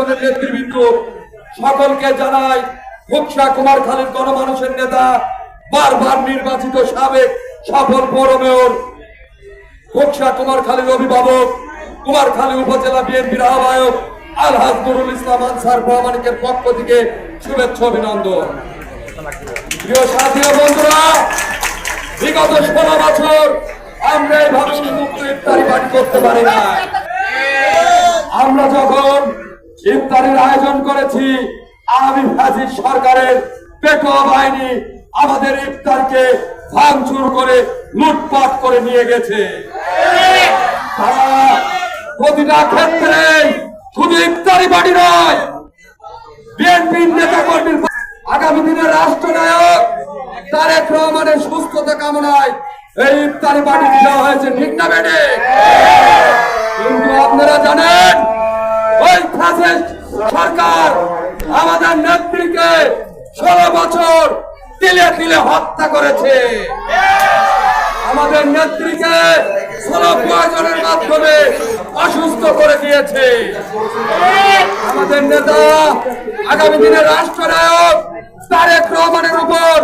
সংগঠনের নেতৃবৃন্দ সকলকে জানাই ভোকসা কুমারখালীর গণমানুষের নেতা, বারবার নির্বাচিত সাবেক সফল পৌর মেয়র, ভোকসা কুমারখালীর অভিভাবক, কুমারখালী উপজেলা বিএনপির আহ্বায়ক আলহাজ নুরুল ইসলাম আনসার প্রামাণিকের পক্ষ থেকে শুভেচ্ছা অভিনন্দন। প্রিয় সাথী ও বন্ধুরা, বিগত 16 বছর আমরা এইভাবে উন্মুক্ত ইফতারি পার্টি করতে পারি না। আমরা যখন ইফতারির আয়োজন করেছি, আওয়ামী ফ্যাসিস্ট সরকারের পেটোয়া বাহিনী আমাদের ইফতারকে ভাঙচুর করে লুটপাট করে নিয়ে গেছে। তারা প্রতিটা ক্ষেত্রে শুধু ইফতারি পার্টি নয়, বিএনপির নেতা কর্মীর আগামী দিনের রাষ্ট্রনায়ক তারেক রহমানের সুস্থতা কামনায় এই ইফতারি পার্টি দেওয়া হয়েছে, ঠিক না বেটে? কিন্তু আপনারা জানেন ওই ফ্যাসিস্ট সরকার আমাদের নেত্রীকে 16 বছর তিলে তিলে হত্যা করেছে। আমাদের নেত্রীকে 16 পয়জনের মাধ্যমে অসুস্থ করে দিয়েছে। আমাদের নেতা আগামী দিনের রাষ্ট্রনায়ক তারেক রহমানের উপর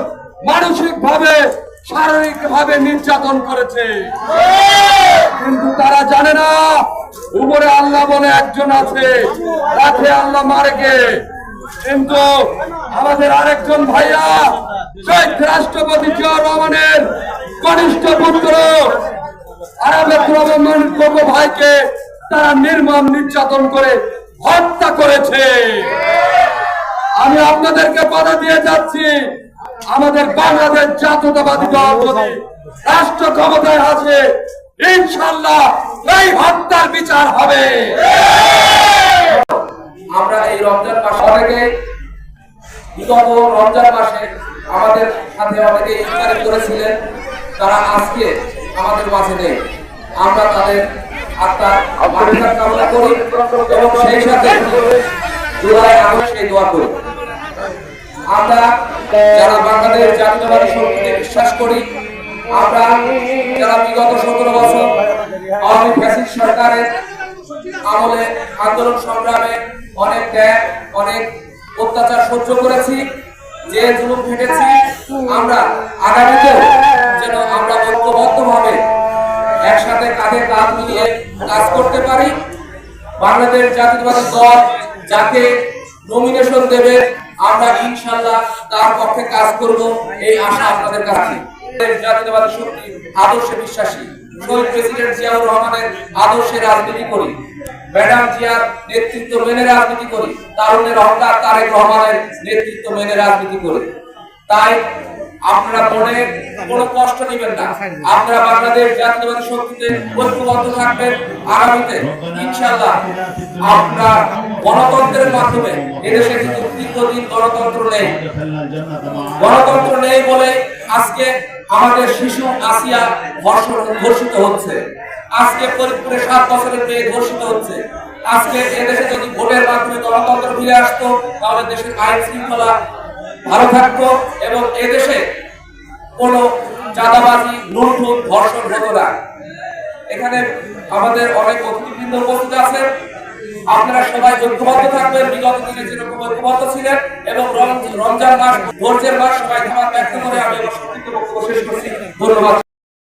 মানসিক ভাবে শারীরিক ভাবে নির্যাতন করেছে। কিন্তু তারা জানে না উপরে আল্লাহ বলে একজন আছে, রাতে আল্লাহ মারেকে। কিন্তু আমাদের আরেকজন ভাইয়া শহীদ রাষ্ট্রপতি জিয়াউর রহমানের কনিষ্ঠ পুত্র আরাফাত রহমান কোকো ভাইকে তারা নির্মম নির্যাতন করে হত্যা করেছে। আমি আপনাদেরকে কথা দিয়ে যাচ্ছি, আমাদের বাংলাদেশ জাতীয়তাবাদী দল যদি রাষ্ট্র ক্ষমতায় আছে, ইনশাআল্লাহ এই হত্যার বিচার হবে। আমরা এই রমজান মাসে অনেকে বিগত রমজান মাসে আমাদের সাথে অনেকে ইফতারি করেছিলেন, তারা আজকে আমাদের মাঝে নেই। আমরা তাদের আত্মার মাগফিরাত কামনা করি এবং সেই সাথে জুলাই আগস্ট সেই দোয়া করি। আমরা যারা বাংলাদেশ জাতীয়তাবাদী শক্তিতে বিশ্বাস করি, আমরা যারা বিগত 17 বছর আওয়ামী ফ্যাসিস্ট সরকারের আমলে আন্দোলন সংগ্রামে অনেক ত্যাগ, অনেক অত্যাচার সহ্য করেছি, যে জুলুম খেটেছি, আমরা আগামীতেও যেন আমরা ঐক্যবদ্ধভাবে একসাথে কাঁধে কাঁধ মিলিয়ে কাজ করতে পারি। বাংলাদেশ জাতীয়তাবাদী দল যাকে নমিনেশন দেবে, আমরা ইনশাআল্লাহ তার পক্ষে কাজ করব, এই আশা আপনাদের কাছে। জাতীয়তাবাদী শক্তি আদর্শে বিশ্বাসী, শহীদ প্রেসিডেন্ট জিয়াউর রহমানের আদর্শে রাজনীতি করি, ম্যাডাম জিয়ার নেতৃত্ব মেনে রাজনীতি করি, তারুণ্যের অহংকার তারেক রহমানের নেতৃত্ব মেনে রাজনীতি করি। তাই আপনারা মনে কোনো কষ্ট নেবেন না, আপনারা বাংলাদেশ জাতীয়তাবাদী শক্তিতে ঐক্যবদ্ধ থাকবেন। আগামীতে ইনশাআল্লাহ আমরা গণতন্ত্রের মাধ্যমে, এদেশে কিন্তু দীর্ঘদিন গণতন্ত্র নেই, গণতন্ত্র নেই বলে আজকে আমাদের শিশু আসিয়া ধর্ষিত হচ্ছে, আজকে ফরিদপুরে 7 বছরের মেয়ে ধর্ষিত হচ্ছে। আজকে এদেশে যদি ভোটের মাধ্যমে গণতন্ত্র ফিরে আসতো, তাহলে দেশের আইন শৃঙ্খলা ভালো থাকতো এবং এদেশে কোনো চাঁদাবাজি, লুণ্ঠন, ধর্ষণ হতো না। এখানে আমাদের অনেক অতিথিবৃন্দ উপস্থিত আছেন, আপনারা সবাই ঐক্যবদ্ধ থাকবেন, বিগত দিনে যেরকম ঐক্যবদ্ধ ছিলেন, এবং রমজান মাস ধৈর্যের মাস, সবাই ক্ষমা ব্যক্ত করে আমি আমার সংক্ষিপ্ত বক্তব্য শেষ করছি। ধন্যবাদ।